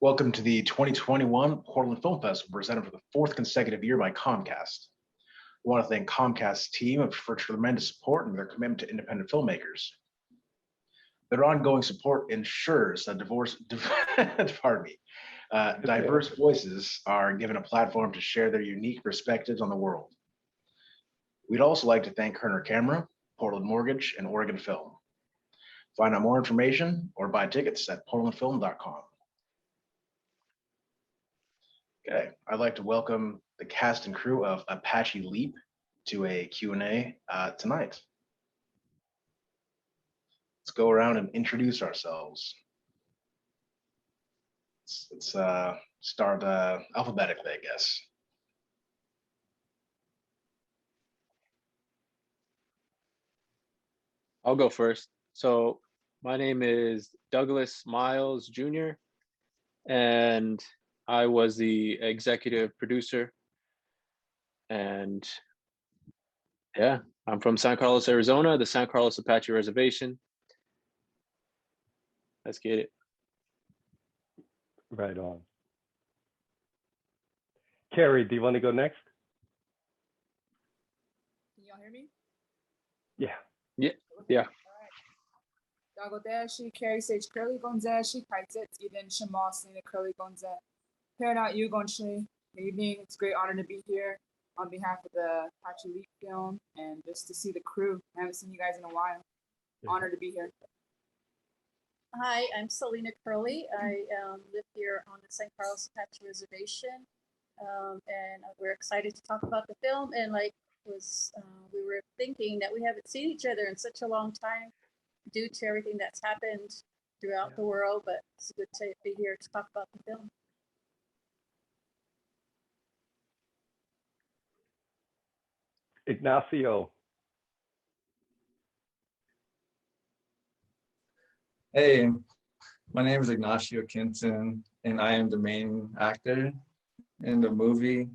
Welcome to the 2021 Portland Film Festival, presented for the fourth consecutive year by Comcast. I want to thank Comcast's team for tremendous support and their commitment to independent filmmakers. Their ongoing support ensures that diverse voices are given a platform to share their unique perspectives on the world. We'd also like to thank Kerner Camera, Portland Mortgage, and Oregon Film. Find out more information or buy tickets at portlandfilm.com. Okay, I'd like to welcome the cast and crew of Apache Leap to a Q&A tonight. Let's go around and introduce ourselves. Let's start alphabetically, I guess. I'll go first. So my name is Douglas Miles Jr. and I was the executive producer. And yeah, I'm from San Carlos, Arizona, the San Carlos Apache Reservation. Let's get it. Right on. Carrie, do you want to go next? Can y'all hear me? Yeah. Yeah. Dagodashi, Carrie Sage, Curly Gonzashi, Kaitet, Eden Shamasina, Curly Gonza. Paired out you, Gonshi. Good evening. It's a great honor to be here on behalf of the Apache Leap film and just to see the crew. I haven't seen you guys in a while. Honored to be here. Hi, I'm Selena Curley. I live here on the San Carlos Apache Reservation, and we're excited to talk about the film. And we were thinking that we haven't seen each other in such a long time due to everything that's happened throughout the world, but it's good to be here to talk about the film. Ignacio. Hey, my name is Ignacio Kinson, and I am the main actor in the movie.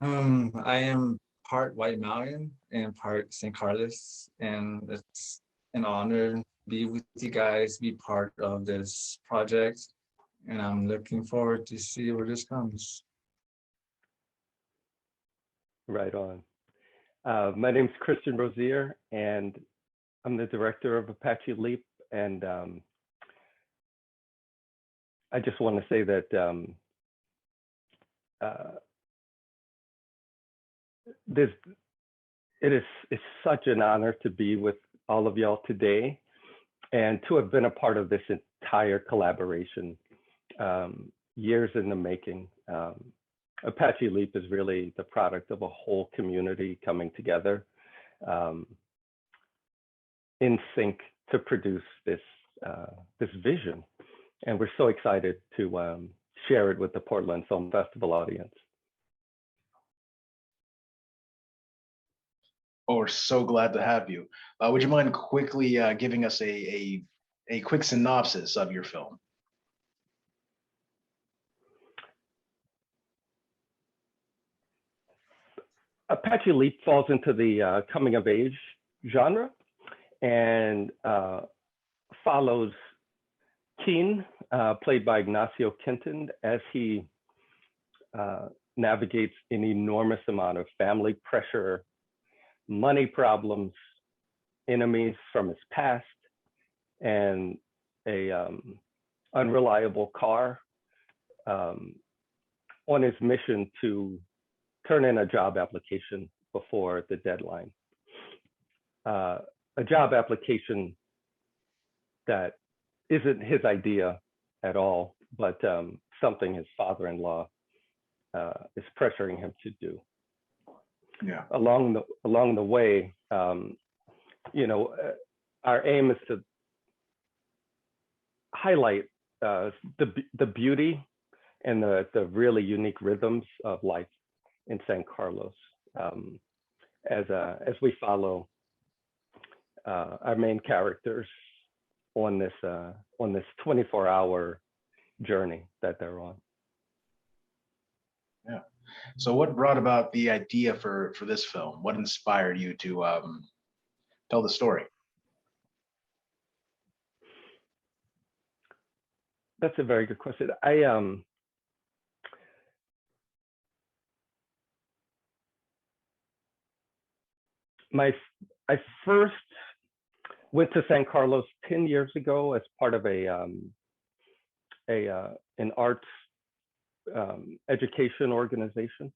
I am part White Mountain and part San Carlos, and it's an honor to be with you guys, be part of this project, and I'm looking forward to see where this comes. Right on. My name's Christian Rosier, and I'm the director of Apache Leap. And I just want to say that it's such an honor to be with all of y'all today and to have been a part of this entire collaboration, years in the making. Apache Leap is really the product of a whole community coming together in sync to produce this vision. And we're so excited to share it with the Portland Film Festival audience. Oh, we're so glad to have you. Would you mind quickly giving us a quick synopsis of your film? Apache Leap falls into the coming of age genre and follows Keane, played by Ignacio Kinton, as he navigates an enormous amount of family pressure, money problems, enemies from his past, and a unreliable car on his mission to turn in a job application before the deadline. A job application that isn't his idea at all, but something his father-in-law is pressuring him to do. Yeah. Along the way, you know, our aim is to highlight the beauty and the really unique rhythms of life in San Carlos, as we follow our main characters on this 24-hour journey that they're on. Yeah. So what brought about the idea for this film? What inspired you to tell the story? That's a very good question. I first went to San Carlos 10 years ago as part of an arts education organization,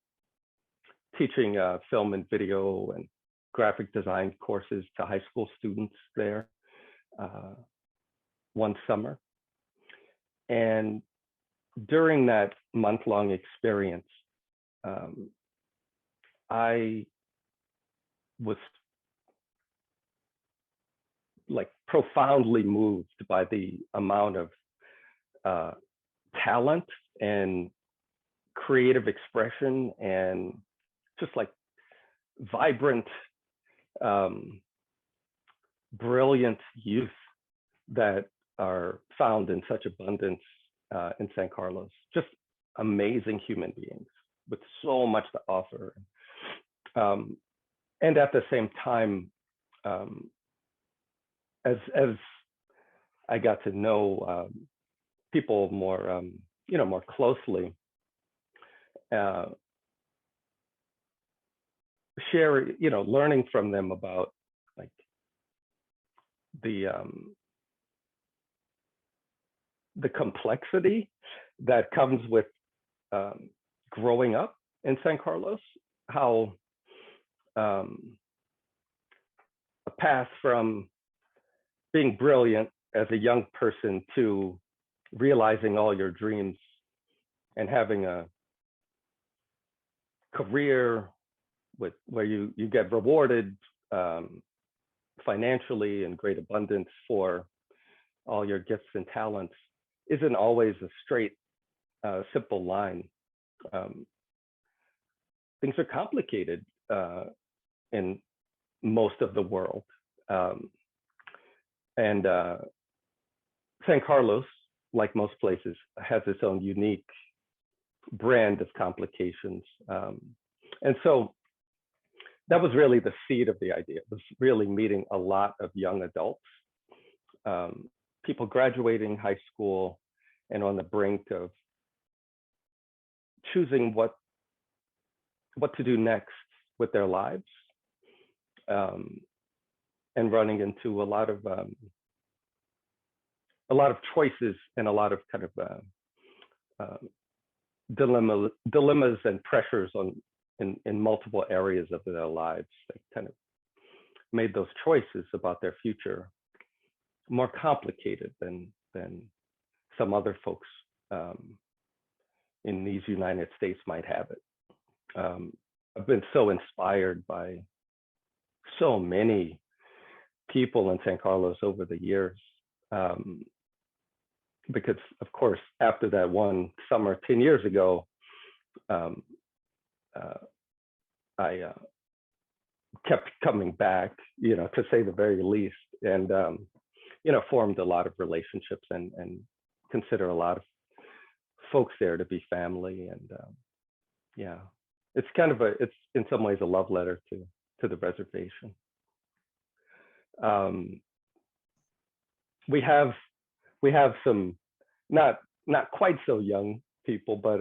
teaching film and video and graphic design courses to high school students there one summer. And during that month-long experience, I was like profoundly moved by the amount of talent and creative expression and just like vibrant, brilliant youth that are found in such abundance in San Carlos. Just amazing human beings with so much to offer. And at the same time, as I got to know people more, more closely, share, learning from them about like the complexity that comes with growing up in San Carlos, how a path from being brilliant as a young person to realizing all your dreams and having a career where you get rewarded financially in great abundance for all your gifts and talents isn't always a straight, simple line. Things are complicated in most of the world. And San Carlos, like most places, has its own unique brand of complications. And so that was really the seed of the idea. It was really meeting a lot of young adults, people graduating high school and on the brink of choosing what to do next with their lives, and running into a lot of choices and a lot of kind of dilemmas and pressures in multiple areas of their lives. They kind of made those choices about their future more complicated than some other folks in these United States might have it. I've been so inspired by so many people in San Carlos over the years, because of course, after that one summer 10 years ago, I kept coming back, to say the very least, and formed a lot of relationships and consider a lot of folks there to be family. And yeah, it's kind of it's in some ways a love letter to the reservation. We have some not quite so young people, but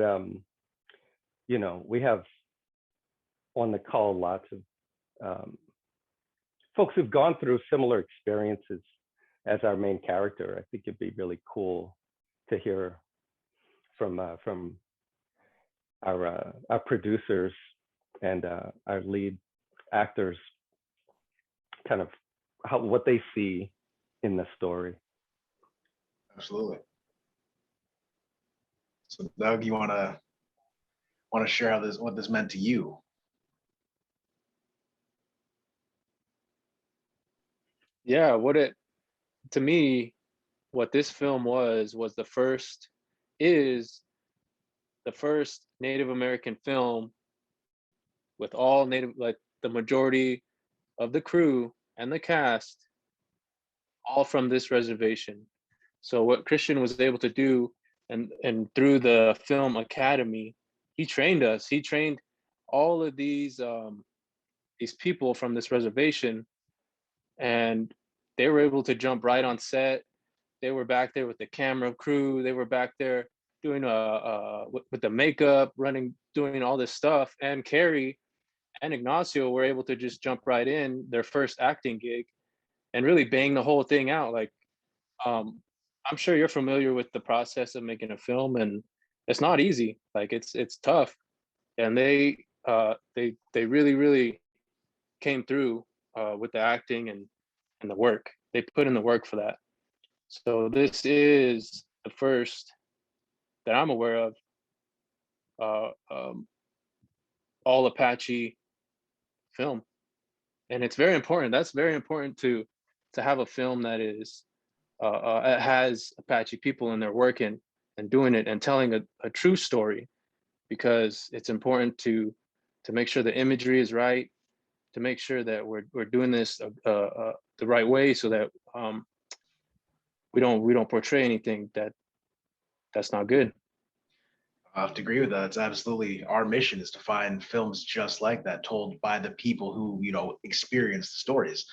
we have on the call lots of folks who've gone through similar experiences as our main character. I think it'd be really cool to hear from our producers and our lead actors, kind of what they see in the story. Absolutely. So Doug, you want to share what this meant to you? Yeah, to me, what this film was is the first Native American film with all Native, like the majority of the crew and the cast, all from this reservation. So what Christian was able to do, and through the Film Academy, he trained us. He trained all of these people from this reservation, and they were able to jump right on set they were back there with the camera crew. They were back there doing with the makeup, doing all this stuff. And Carrie and Ignacio were able to just jump right in their first acting gig and really bang the whole thing out. Like, I'm sure you're familiar with the process of making a film, and it's not easy. Like, it's tough, and they really came through with the acting and the work. They put in the work for that. So this is the first that I'm aware of all Apache film, and it's very important. That's very important to have a film that is it has Apache people in there working and doing it and telling a true story, because it's important to make sure the imagery is right, to make sure that we're doing this the right way, so that we don't portray anything that's not good. I have to agree with that. It's absolutely our mission is to find films just like that, told by the people who experience the stories.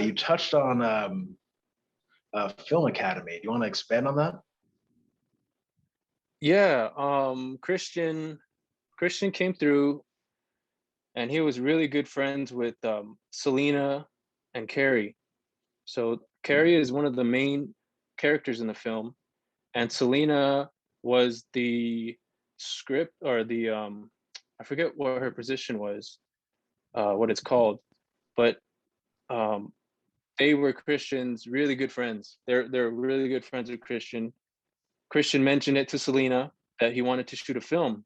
You touched on Film Academy. Do you want to expand on that? Yeah, Christian came through, and he was really good friends with Selena and Carrie. So Carrie is one of the main characters in the film, and Selena was the script, or the I forget what her position was, what it's called, but they were Christian's really good friends. They're really good friends with Christian. Christian mentioned it to Selena that he wanted to shoot a film,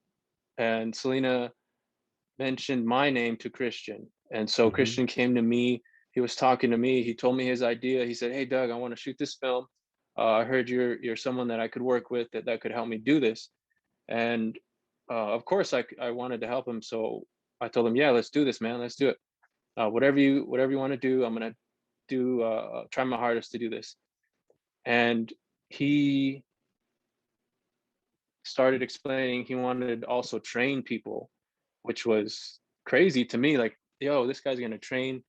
and Selena mentioned my name to Christian. And so Christian came to me. He was talking to me. He told me his idea. He said, "Hey, Doug, I want to shoot this film. I heard you're someone that I could work with that could help me do this." And of course, I wanted to help him. So I told him, "Yeah, let's do this, man. Let's do it. Whatever you want to do, I'm gonna do. Try my hardest to do this." And he started explaining he wanted to also train people, which was crazy to me. Like, yo, this guy's gonna train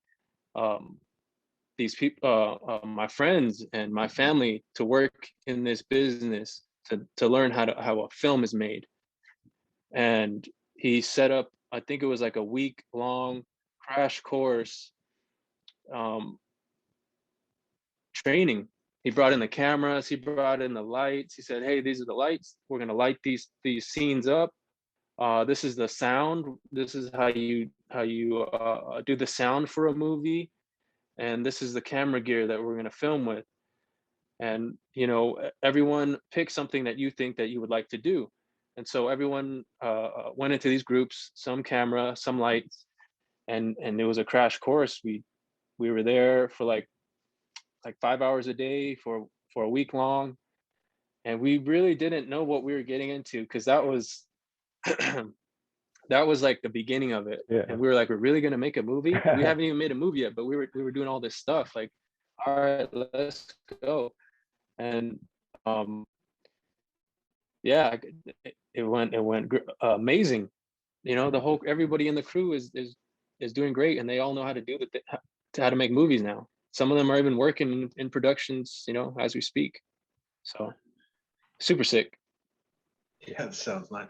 these people, my friends and my family, to work in this business, to learn how a film is made. And he set up, I think it was like a week long crash course training. He brought in the cameras, he brought in the lights. He said, "Hey, these are the lights. We're gonna light these scenes up. This is the sound. This is how you do the sound for a movie, and this is the camera gear that we're gonna film with. And everyone pick something that you think that you would like to do." And so everyone went into these groups, some camera, some lights, and it was a crash course. We were there for like 5 hours a day for a week long, and we really didn't know what we were getting into, because that was that was like the beginning of it. Yeah. And we were like, we're really going to make a movie? We haven't even made a movie yet, but we were doing all this stuff. Like, all right, let's go. And yeah, it went amazing. Everybody in the crew is doing great, and they all know how to do how to make movies now. Some of them are even working in productions, as we speak. So super sick. Yeah, that sounds nice.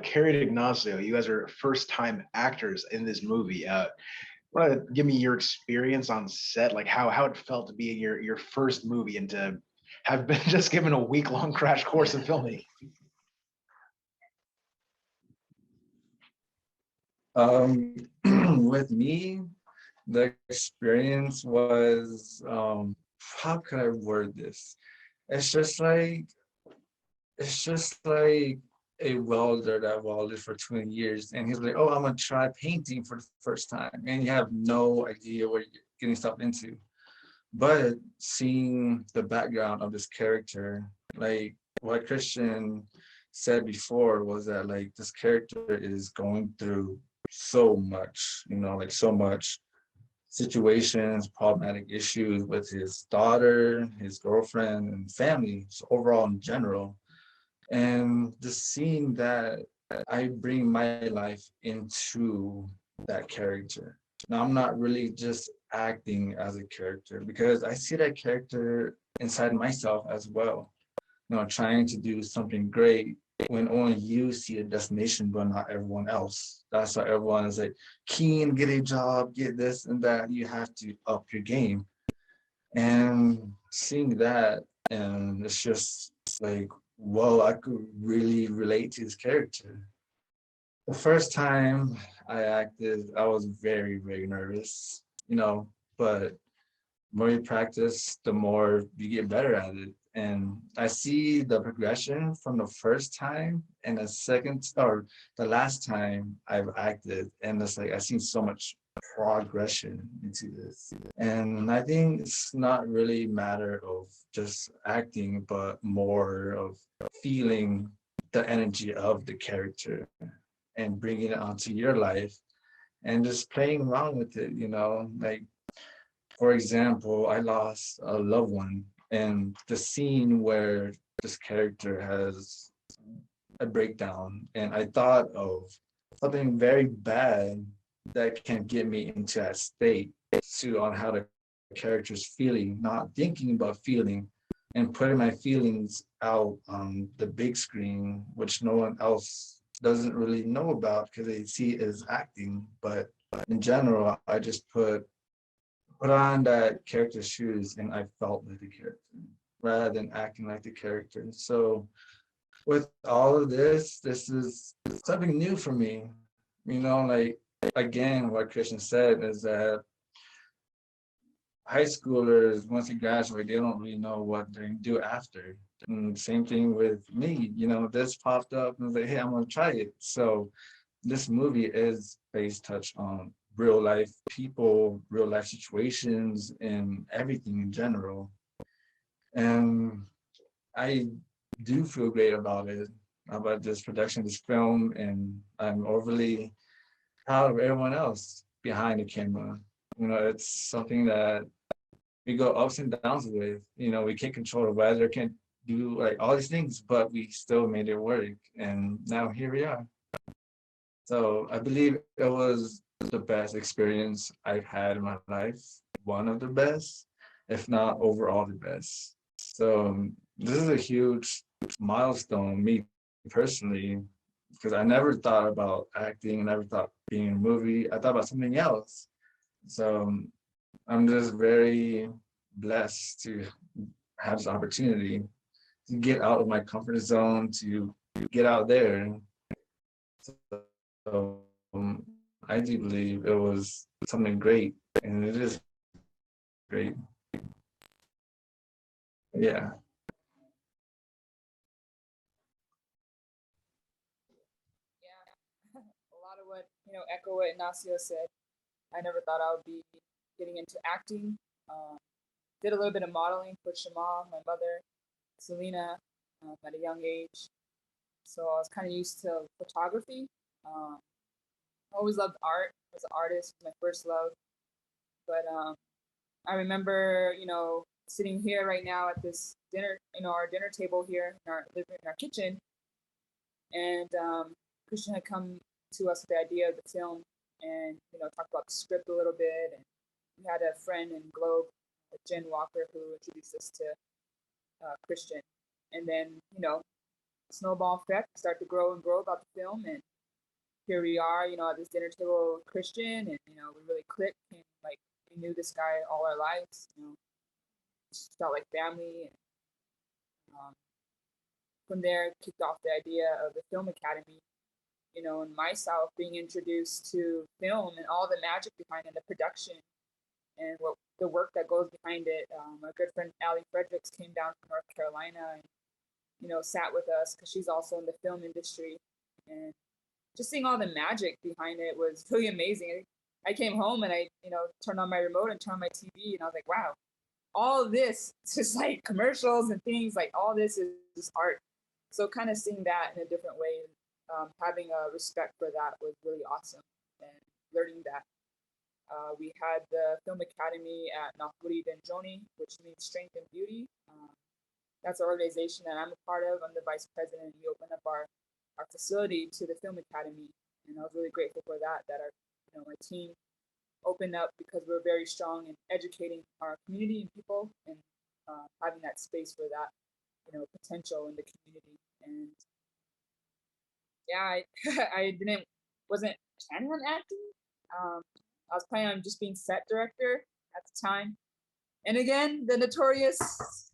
Carrie and Ignacio, you guys are first-time actors in this movie. Want to give me your experience on set, like how it felt to be in your first movie and to have been just given a week-long crash course in filming? With me, the experience was, how could I word this? It's just like a welder that welded for 20 years, and he's like, "Oh, I'm gonna try painting for the first time," and you have no idea what you're getting stuff into. But seeing the background of this character, like what Christian said before, was that like this character is going through so much, like so much situations, problematic issues with his daughter, his girlfriend, and family, so overall in general. And just seeing that, I bring my life into that character. now I'm not really just acting as a character because I see that character inside myself as well. Trying to do something great when only you see a destination, but not everyone else. That's why everyone is like, Keane, get a job, get this and that. You have to up your game. And seeing that, and it's just like, whoa, I could really relate to his character. The first time I acted, I was very, very nervous, but the more you practice, the more you get better at it. And I see the progression from the first time and the second or the last time I've acted. And it's like I've seen so much progression into this. And I think it's not really a matter of just acting, but more of feeling the energy of the character and bringing it onto your life and just playing around with it, like, for example, I lost a loved one, and the scene where this character has a breakdown, and I thought of something very bad that can get me into that state on how the character's feeling, not thinking about feeling, and putting my feelings out on the big screen, which no one else doesn't really know about because they see it as acting. But in general, I just put on that character's shoes and I felt like the character rather than acting like the character. So with all of this is something new for me. Like, again, what Christian said is that high schoolers, once they graduate, they don't really know what they're going to do after. And same thing with me, this popped up and I was like, hey, I'm going to try it. So this movie is based touch on real life people, real life situations, and everything in general. And I do feel great about it, about this production, this film, and I'm overly proud of everyone else behind the camera. It's something that we go ups and downs with. We can't control the weather, can't do like all these things, but we still made it work. And now here we are. So I believe it was the best experience I've had in my life, one of the best, if not overall the best. So this is a huge milestone, me personally, because I never thought about acting, never thought being in a movie. I thought about something else. So I'm just very blessed to have this opportunity to get out of my comfort zone, to get out there. So I do believe it was something great, and it is great. Yeah. Yeah, a lot of what, echo what Ignacio said. I never thought I would be getting into acting. Did a little bit of modeling for Shema, my mother, Selena, at a young age. So I was kind of used to photography. I always loved art. As an artist, was my first love. But I remember, sitting here right now at this dinner, our dinner table here in our living in our kitchen, and Christian had come to us with the idea of the film, and talked about the script a little bit, and we had a friend in Globe, Jen Walker, who introduced us to Christian, and then snowball effect, start to grow and grow about the film, and here we are, at this dinner table with Christian, and we really clicked, and like we knew this guy all our lives, just felt like family, and um, from there kicked off the idea of the Film Academy, and myself being introduced to film and all the magic behind it, the production, and what the work that goes behind it. My good friend Allie Fredericks came down from North Carolina and sat with us because she's also in the film industry, and just seeing all the magic behind it was really amazing. I came home and I turned on my remote and turned on my TV, and I was like, wow, all of this is just like commercials and things, like all this is art. So kind of seeing that in a different way, having a respect for that was really awesome, and learning that. We had the Film Academy at Nakuri Denjoni, which means strength and beauty. That's an organization that I'm a part of. I'm the vice president. We opened up our facility to the Film Academy, and I was really grateful for that. That our my team open up because we're very strong in educating our community and people, and having that space for that, potential in the community. And yeah, I wasn't planning on acting. I was planning on just being set director at the time. And again, the notorious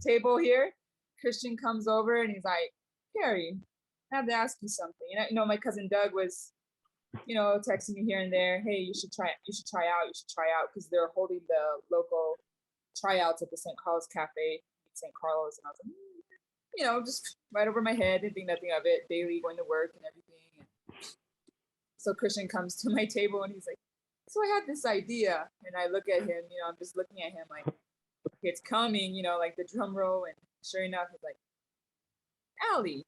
table here, Christian comes over and he's like, Carrie, I have to ask you something. And my cousin Doug was, texting me here and there, hey, you should try out, because they're holding the local tryouts at the San Carlos Cafe, San Carlos. And I was like, just right over my head and think nothing of it, daily going to work and everything. And so Christian comes to my table and he's like, so I had this idea. And I look at him, I'm just looking at him like, it's coming, like the drum roll. And sure enough, he's like, Allie.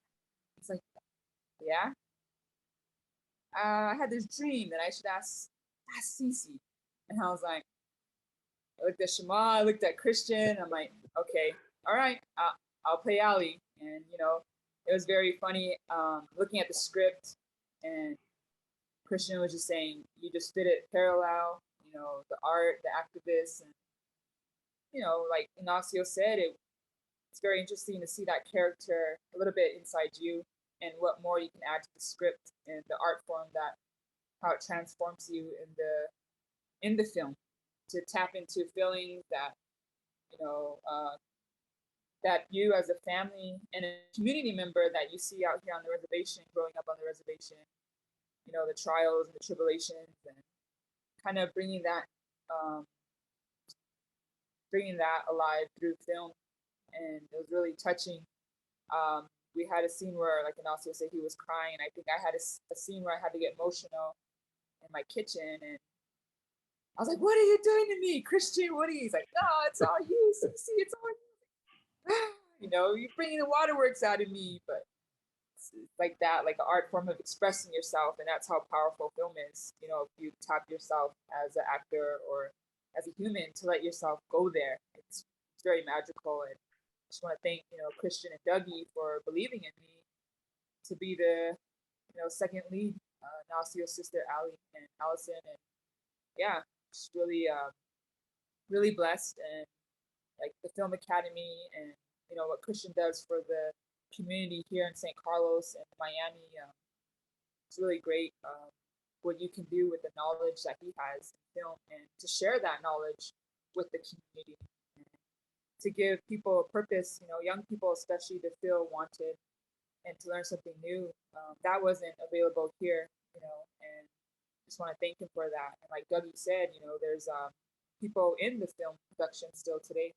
He's like, yeah. I had this dream that I should ask Cece. And I was like, I looked at Shema, I looked at Christian. I'm like, okay, all right, I'll play Allie. And, it was very funny looking at the script, and Christian was just saying, you just fit it parallel, the art, the activists. And, like Ignacio said, it's very interesting to see that character a little bit inside you, and what more you can add to the script and the art form, that how it transforms you in the film, to tap into feelings that that you as a family and a community member that you see out here on the reservation, growing up on the reservation, the trials and the tribulations, and kind of bringing that alive through film. And it was really touching. We had a scene where, like Ignacio said, he was crying. I think I had a scene where I had to get emotional in my kitchen, and I was like, "What are you doing to me, Christian? What are you?" He's like, "No, it's all you, Cece. It's all you." You're bringing the waterworks out of me, but it's like that, like an art form of expressing yourself, and that's how powerful film is. If you tap yourself as an actor or as a human to let yourself go there, it's very magical. And I just want to thank Christian and Dougie for believing in me to be the second lead, Nacio's sister Allie and Allison. And yeah, just really really blessed. And like the Film Academy and what Christian does for the community here in San Carlos and Miami, it's really great what you can do with the knowledge that he has in film, and to share that knowledge with the community, and to give people a purpose, young people especially, to feel wanted and to learn something new. That wasn't available here, and just want to thank him for that. And like Dougie said, there's people in the film production still today.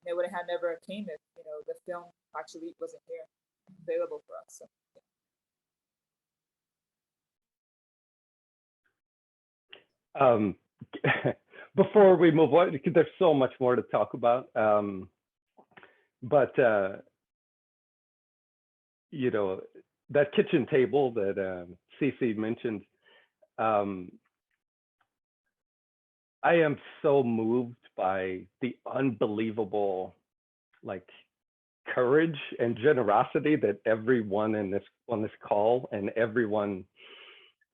They would have never came if the film actually wasn't here available for us. So, yeah. Before we move on, because there's so much more to talk about, but that kitchen table that Cece mentioned, I am so moved by the unbelievable courage and generosity that everyone on this call and everyone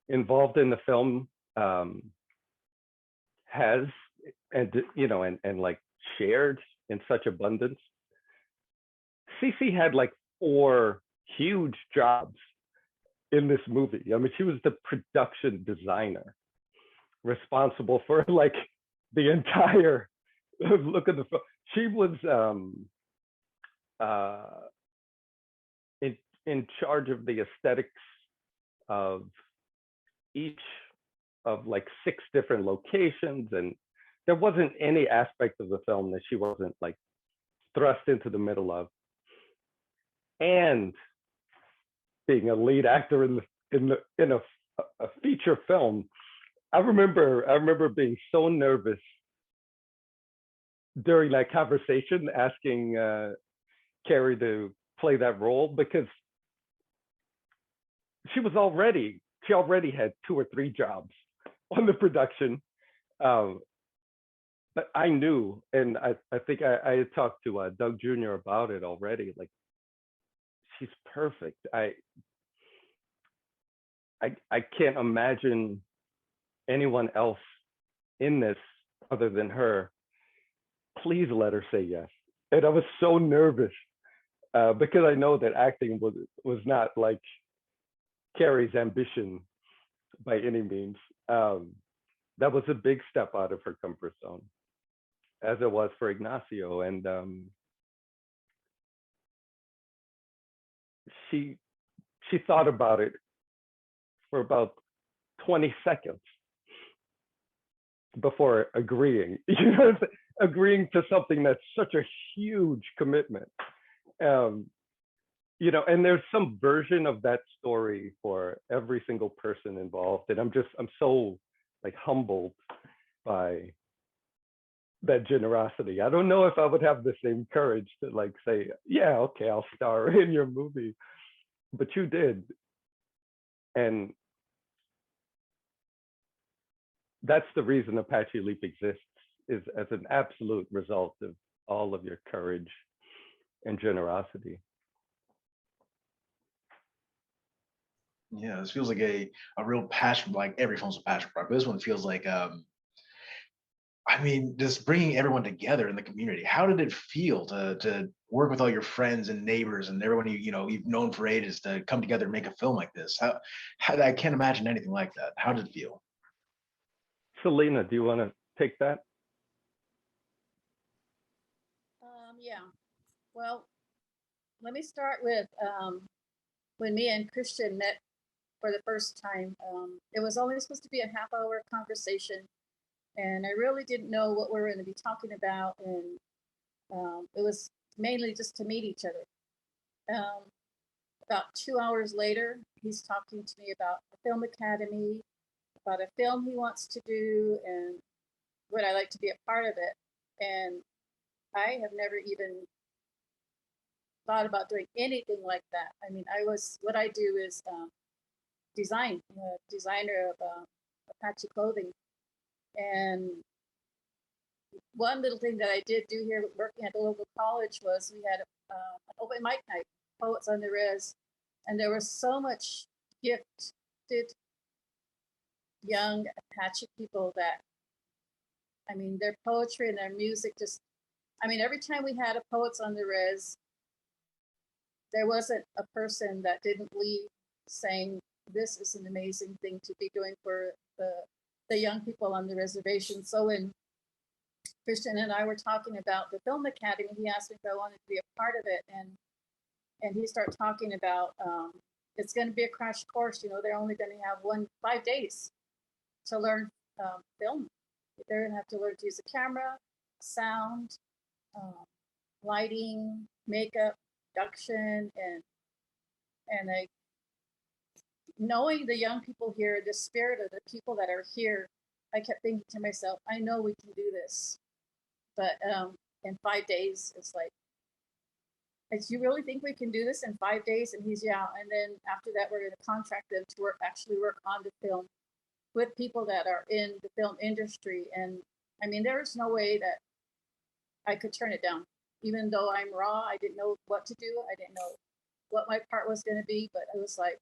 involved in the film has, and shared in such abundance. Cece had 4 huge jobs in this movie. I mean, she was the production designer responsible for the entire look of the film. She was in charge of the aesthetics of each of 6 different locations, and there wasn't any aspect of the film that she wasn't thrust into the middle of. And being a lead actor in a feature film, I remember being so nervous during that conversation, asking Carrie to play that role, because she already had 2 or 3 jobs on the production. But I knew, and I think I had talked to Doug Jr. about it already. She's perfect. I can't imagine anyone else in this other than her, please let her say yes. And I was so nervous because I know that acting was not like Carrie's ambition by any means. That was a big step out of her comfort zone, as it was for Ignacio. And she thought about it for about 20 seconds before agreeing. You know, agreeing to something that's such a huge commitment. You know, and there's some version of that story for every single person involved, and I'm so like humbled by that generosity. I don't know if I would have the same courage to like say, yeah, okay, I'll star in your movie, but you did. And that's the reason Apache Leap exists, is as an absolute result of all of your courage and generosity. Yeah, this feels like a real passion, like every film's a passion project. But this one feels like, I mean, just bringing everyone together in the community. How did it feel to work with all your friends and neighbors and everyone you've known for ages to come together and make a film like this? How I can't imagine anything like that. How did it feel? Selena, do you want to take that? Yeah. Well, let me start with when me and Christian met for the first time. It was only supposed to be a half-hour conversation, and I really didn't know what we were going to be talking about, and it was mainly just to meet each other. About 2 hours later, he's talking to me about the Film Academy, about a film he wants to do, and would I like to be a part of it. And I have never even thought about doing anything like that. I mean, what I do is design, designer of Apache clothing. And one little thing that I did do here working at the local college was we had an open mic night, Poets on the Res, and there was so much gifted young Apache people that, I mean, their poetry and their music just, I mean, every time we had a Poets on the Res, there wasn't a person that didn't leave saying, this is an amazing thing to be doing for the young people on the reservation. So when Christian and I were talking about the Film Academy, he asked me if I wanted to be a part of it. And he started talking about it's going to be a crash course. You know, they're only going to have 5 days to learn film. They're going to have to learn to use a camera, sound, lighting, makeup, production, and like knowing the young people here, the spirit of the people that are here, I kept thinking to myself, I know we can do this. But in 5 days, it's like, you really think we can do this in 5 days? And he's, yeah. And then after that, we're going to contract them to actually work on the film with people that are in the film industry. And I mean, there's no way that I could turn it down. Even though I'm raw, I didn't know what to do. I didn't know what my part was going to be, but I was like,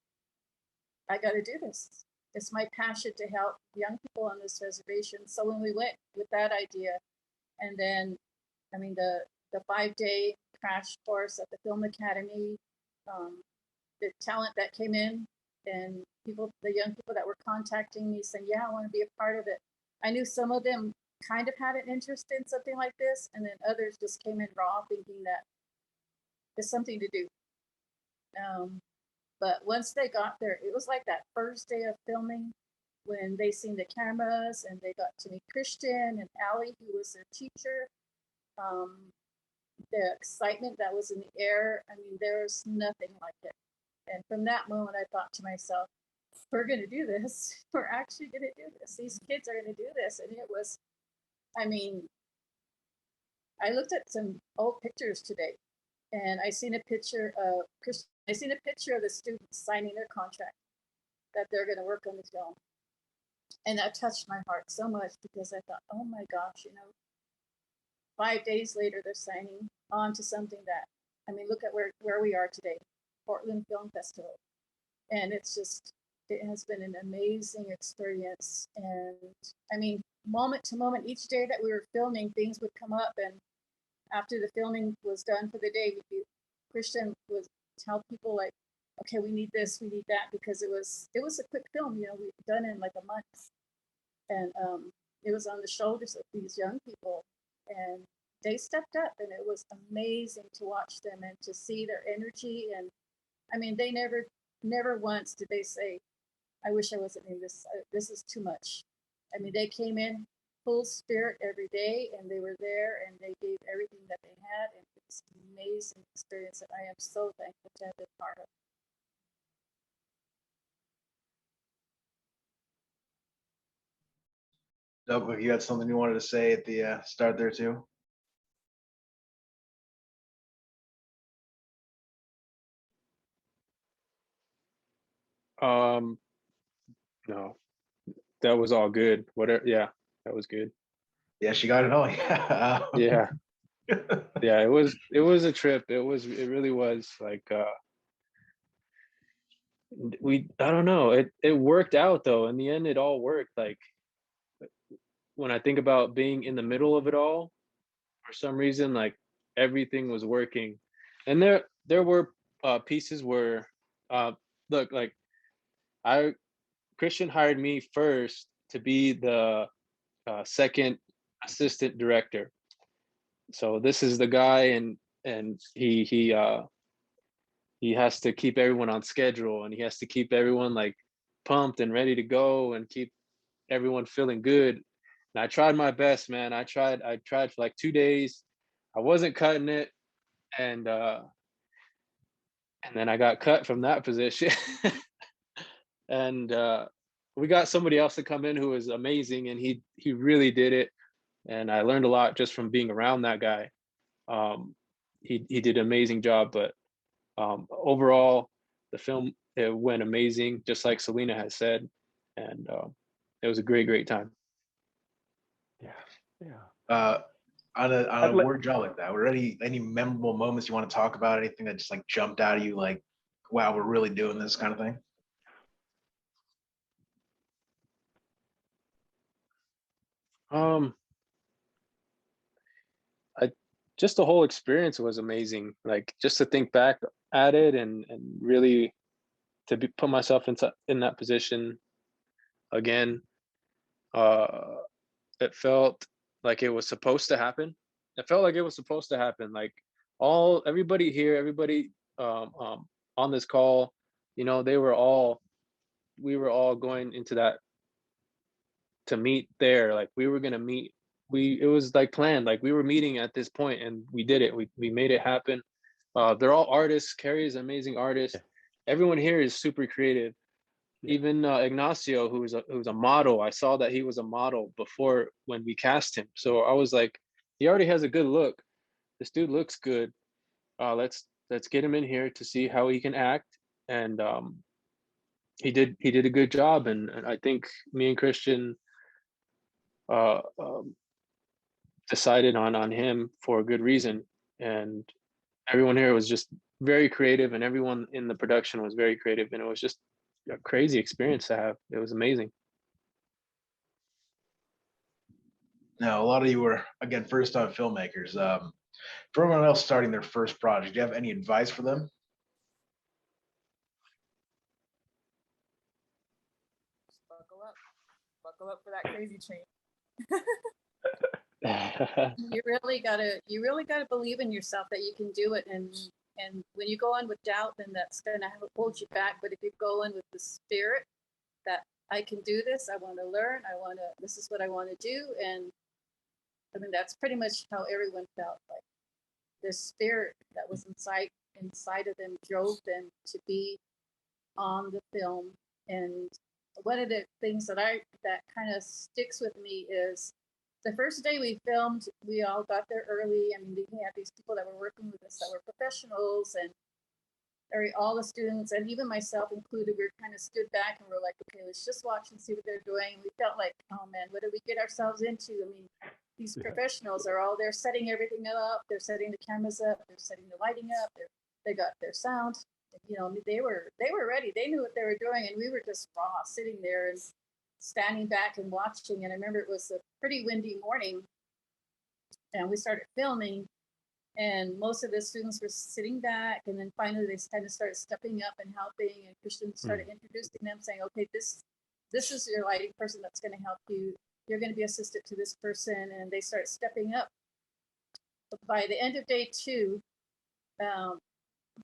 I got to do this. It's my passion to help young people on this reservation. So when we went with that idea, and then, I mean, the 5-day crash course at the Film Academy, the talent that came in, and the young people that were contacting me saying, yeah, I want to be a part of it. I knew some of them kind of had an interest in something like this, and then others just came in raw thinking that it's something to do. But once they got there, it was like that first day of filming when they seen the cameras and they got to meet Christian and Allie, who was their teacher. The excitement that was in the air, I mean, there was nothing like it. And from that moment, I thought to myself, we're going to do this. We're actually going to do this. These kids are going to do this. And it was, I mean, I looked at some old pictures today, and I seen a picture of the students signing their contract that they're going to work on the film. And that touched my heart so much because I thought, oh my gosh, 5 days later, they're signing on to something that, I mean, look at where we are today, Portland Film Festival. And it's it has been an amazing experience. And I mean, moment to moment, each day that we were filming, things would come up. And after the filming was done for the day, Christian would tell people like, okay, we need this, we need that, because it was a quick film, you know, we'd done it in like a month. And it was on the shoulders of these young people. And they stepped up, and it was amazing to watch them and to see their energy. And I mean, they never once did they say, I wish I wasn't in this. This is too much. I mean, they came in full spirit every day, and they were there, and they gave everything that they had, and it's an amazing experience that I am so thankful to have been part of. Doug, you got something you wanted to say at the start there too? No, that was all good. Whatever, yeah, that was good. Yeah, she got it all. Yeah. Yeah, yeah, it was a trip. It really was like I don't know. It worked out though. In the end, it all worked. Like when I think about being in the middle of it all, for some reason, like everything was working. And there were pieces where look, like I Christian hired me first to be the second assistant director. So this is the guy, and he has to keep everyone on schedule, and he has to keep everyone like pumped and ready to go, and keep everyone feeling good. And I tried my best, man. I tried for like 2 days. I wasn't cutting it, and then I got cut from that position. And we got somebody else to come in who was amazing, and he really did it. And I learned a lot just from being around that guy. He did an amazing job, but overall, the film, it went amazing, just like Selena has said, and it was a great time. Yeah. On a I'd like- word job like that, were any memorable moments you want to talk about? Anything that just like jumped out at you, like, wow, we're really doing this kind of thing? Um, I just the whole experience was amazing. Like just to think back at it, and really to put myself in that position again. Uh, it felt like it was supposed to happen. It felt like it was supposed to happen. Like everybody here, everybody on this call, you know, we were all going into that to meet there. Like we were gonna meet. It was like planned. Like we were meeting at this point, and we did it. We made it happen. They're all artists. Carrie is an amazing artist. Everyone here is super creative. Yeah. Even Ignacio, who's a model. I saw that he was a model before when we cast him. So I was like, he already has a good look. This dude looks good. Let's get him in here to see how he can act. And he did a good job. And I think me and Christian uh, um, decided on him for a good reason. And everyone here was just very creative, and everyone in the production was very creative, and it was just a crazy experience to have. It was amazing. Now, a lot of you were, again, first-time filmmakers. For everyone else starting their first project, do you have any advice for them? Buckle up for that crazy train. You really gotta believe in yourself that you can do it. And when you go on with doubt, then that's gonna hold you back. But if you go in with the spirit that I can do this, I want to learn, this is what I want to do. And I mean, that's pretty much how everyone felt. Like the spirit that was inside of them drove them to be on the film. And one of the things that kind of sticks with me is the first day we filmed, we all got there early. I mean, we had these people that were working with us that were professionals, and all the students, and even myself included, we kind of stood back and we're like, okay, let's just watch and see what they're doing. We felt like, oh man, what did we get ourselves into? I mean, these professionals are all there setting everything up. They're setting the cameras up. They're setting the lighting up. They got their sound. they were ready. They knew what they were doing, and we were just raw, sitting there and standing back and watching. And I remember it was a pretty windy morning, and we started filming, and most of the students were sitting back, and then finally they kind of started stepping up and helping, and Christian started introducing them, saying, okay, this is your lighting person that's going to help you. You're going to be assistant to this person, and they started stepping up. But by the end of day 2,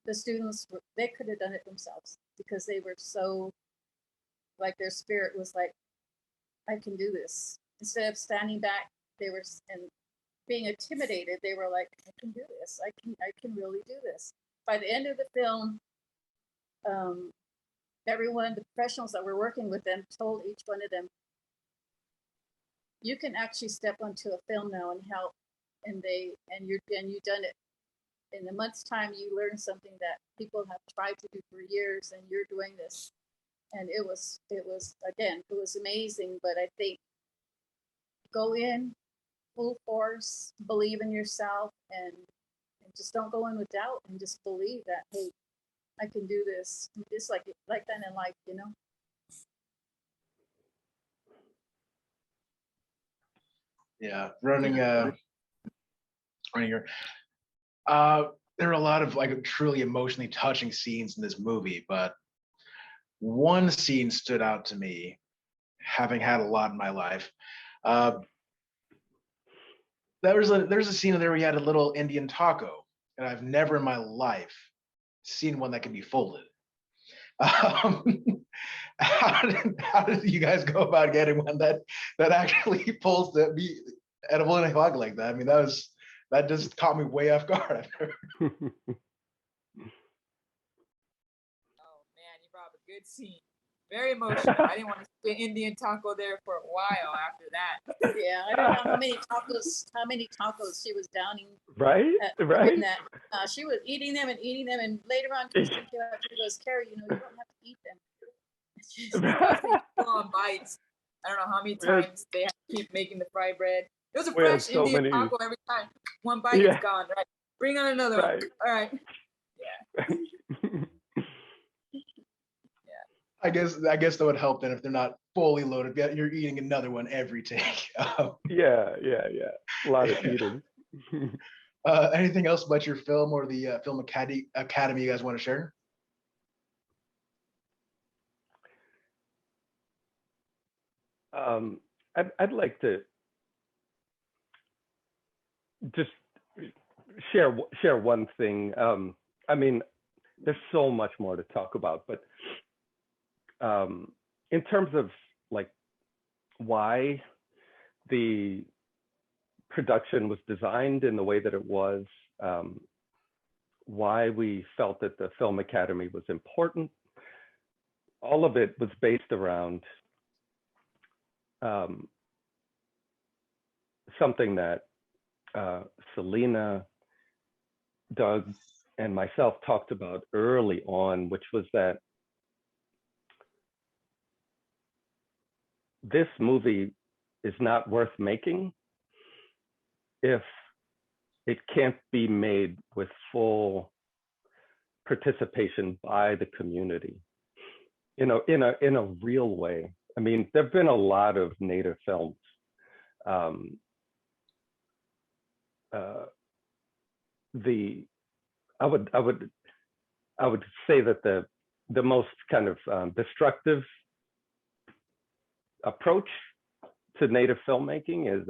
the students, they could have done it themselves, because they were so, like, their spirit was like, I can do this. Instead of standing back, they were, and being intimidated, they were like, I can do this. I can really do this. By the end of the film, everyone, the professionals that were working with them, told each one of them, you can actually step onto a film now and help. And you've done it. In a month's time, you learn something that people have tried to do for years, and you're doing this. And it was amazing. But I think, go in full force, believe in yourself, and just don't go in with doubt, and just believe that, hey, I can do this. Just like that in life, Yeah, running your. There are a lot of like truly emotionally touching scenes in this movie, but one scene stood out to me, having had a lot in my life. There's a scene in there where you had a little Indian taco, and I've never in my life seen one that can be folded. How did you guys go about getting one that actually pulls to be edible in a hog like that? I mean, that just caught me way off guard. Oh man, you brought up a good scene. Very emotional. I didn't want to see an Indian taco there for a while after that. Yeah, I don't know how many tacos she was downing. Right. In that. She was eating them, and later on, Christian came out. She goes, Carrie, you don't have to eat them. She's on bites. I don't know how many times they have to keep making the fry bread. It was a fresh Indian taco every time. One bite is gone. Right. Bring on another one. All right. Yeah. I guess that would help then if they're not fully loaded. You're eating another one every take. Yeah. A lot of eating. Anything else about your film or the Film Academy you guys want to share? I'd like to just share one thing. I mean, there's so much more to talk about, but in terms of like why the production was designed in the way that it was, why we felt that the Film Academy was important, all of it was based around something that Selena, Doug, and myself talked about early on, which was that this movie is not worth making if it can't be made with full participation by the community, in a real way. I mean, there've been a lot of Native films. I would say that the most kind of destructive approach to Native filmmaking is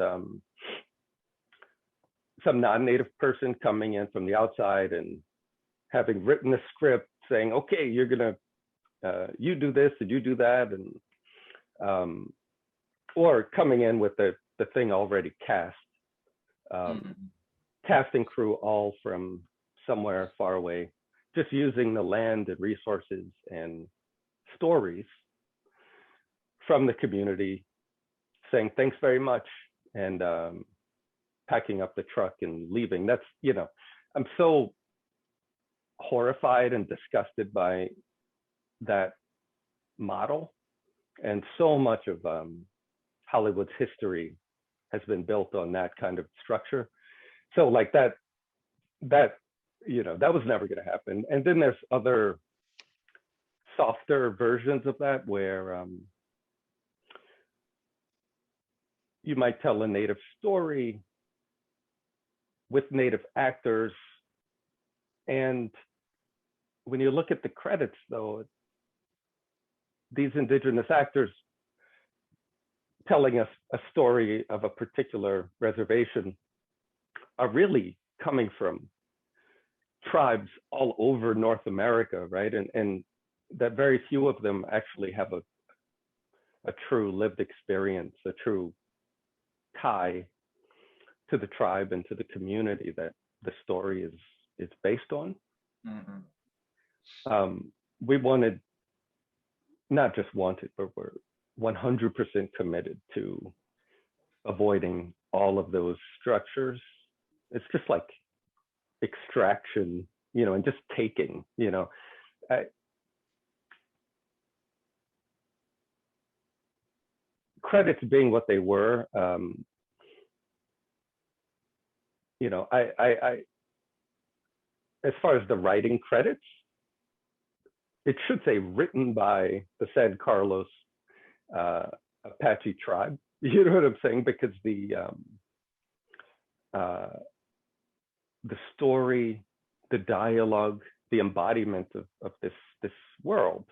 some non-Native person coming in from the outside and having written a script saying, okay, you're gonna, you do this and you do that, and or coming in with the thing already cast, casting crew all from somewhere far away, just using the land and resources and stories from the community, saying thanks very much, and packing up the truck and leaving. That's, I'm so horrified and disgusted by that model. And so much of Hollywood's history has been built on that kind of structure. So like that was never going to happen. And then there's other softer versions of that where you might tell a native story with native actors. And when you look at the credits, though, these indigenous actors telling us a story of a particular reservation are really coming from tribes all over North America, right? And that very few of them actually have a true lived experience, a true tie to the tribe and to the community that the story is based on. Mm-hmm. We wanted, not just wanted, but we're 100% committed to avoiding all of those structures. It's just like extraction, and just taking, credits being what they were, I as far as the writing credits, it should say written by the San Carlos Apache tribe. You know what I'm saying? Because the story, the dialogue, the embodiment of this world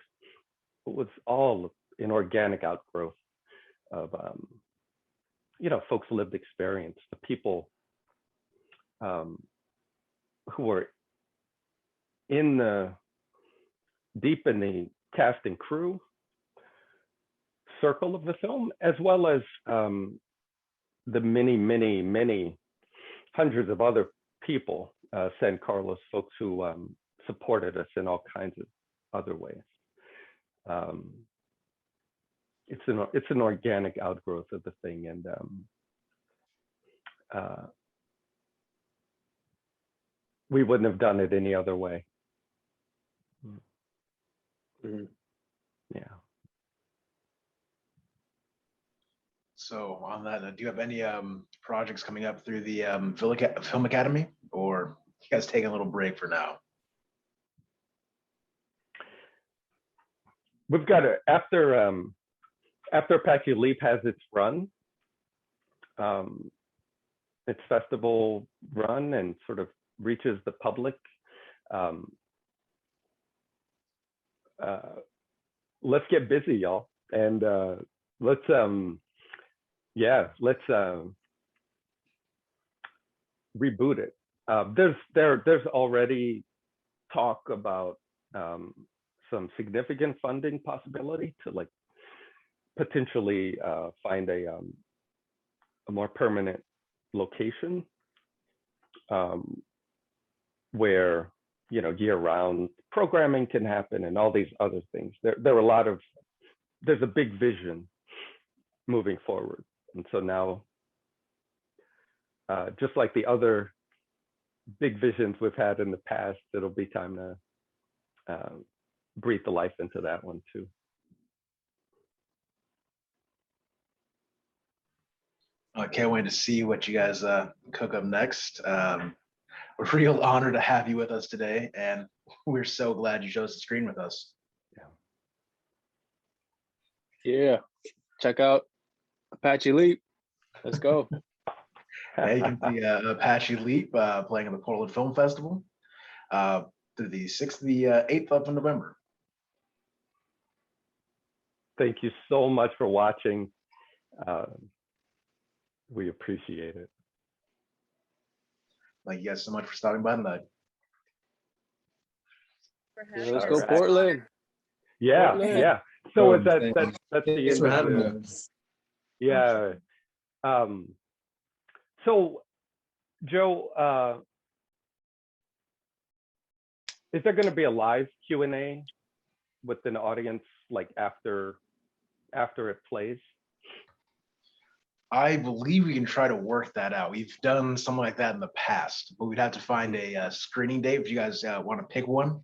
was all an organic outgrowth of folks' lived experience. The people who were deep in the cast and crew circle of the film, as well as the many hundreds of other people, San Carlos folks who supported us in all kinds of other ways. It's an organic outgrowth of the thing, and we wouldn't have done it any other way. Mm-hmm. Yeah. So on that, do you have any projects coming up through the Film Academy, or you guys taking a little break for now? We've got after Apache Leap has its run, its festival run, and sort of reaches the public. Let's get busy, y'all, and let's reboot it. There's already talk about some significant funding possibility to like potentially find a more permanent location where year-round programming can happen and all these other things. There's a big vision moving forward, and so now just like the other big visions we've had in the past, it'll be time to breathe the life into that one too. I can't wait to see what you guys cook up next. We're a real honor to have you with us today, and we're so glad you chose to screen with us. Yeah. Check out Apache Leap. Let's go. Yeah, you can see Apache Leap playing at the Portland Film Festival through the 6th to the 8th of November. Thank you so much for watching. We appreciate it. Thank you guys so much for stopping by tonight. Yeah, let's go Portland. Yeah, Portland. yeah. So that's the Thanks for end of having the, us. yeah. So Joe, is there going to be a live Q&A with an audience like after it plays? I believe we can try to work that out. We've done something like that in the past, but we'd have to find a screening date if you guys want to pick one,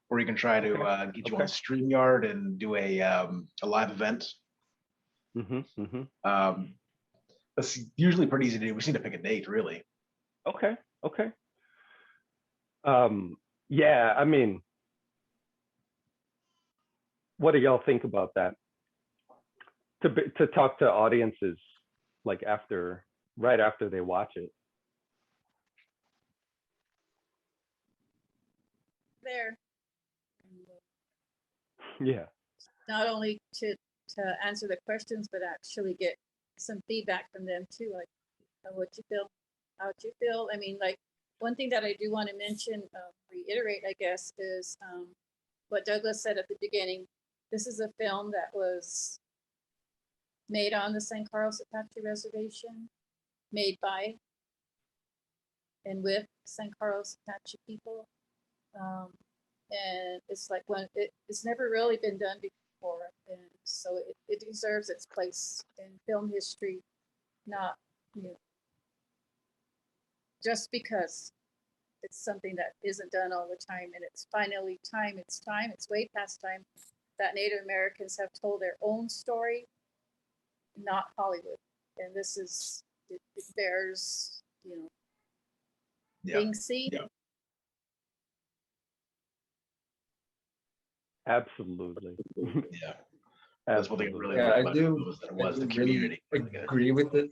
or we can try to get you on StreamYard and do a live event. That's usually pretty easy to do. We just need to pick a date, really. Okay. Yeah, I mean, what do y'all think about that? To talk to audiences like right after they watch it. There, Yeah. not only to answer the questions, but actually get some feedback from them too, like what you feel, how you feel. I mean, like one thing that I do want to mention, reiterate, I guess, is what Douglas said at the beginning. This is a film that was made on the San Carlos Apache Reservation, made by and with San Carlos Apache people. And it's like it's never really been done before, and so it deserves its place in film history, not just because it's something that isn't done all the time, and it's finally time. It's time. It's way past time that Native Americans have told their own story, not Hollywood. And this is it bears being seen. Yeah. Absolutely. Yeah. That's what they Absolutely. really Yeah, loved I about do. it was that it I was do the really community. agree with it.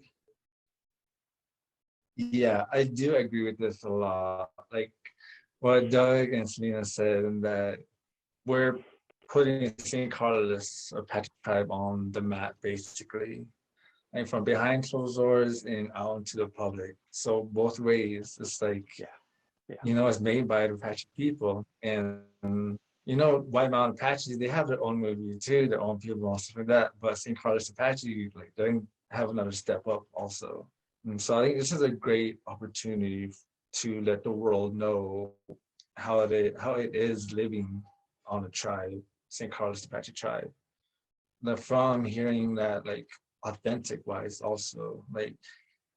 Yeah, I do agree with this a lot. Like what Doug and Selena said, and that we're putting St. Carlos Apache tribe on the map, basically, like from behind closed doors and out into the public. So both ways, it's like, Yeah. it's made by the Apache people, and White Mountain Apaches, they have their own movie too, their own people and stuff like that. But St. Carlos Apache, like, they have another step up also. And so I think this is a great opportunity to let the world know how it is living on a tribe, St. Carlos Apache tribe. From hearing that, like, authentic wise also, like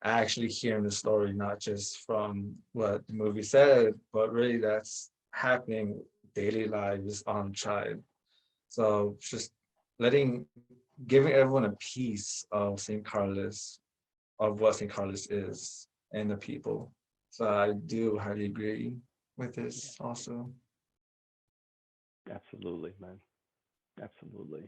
actually hearing the story, not just from what the movie said, but really that's happening daily lives on tribe. So just giving everyone a piece of St. Carlos, of what St. Carlos is and the people. So I do highly agree with this also. Absolutely, man. Absolutely.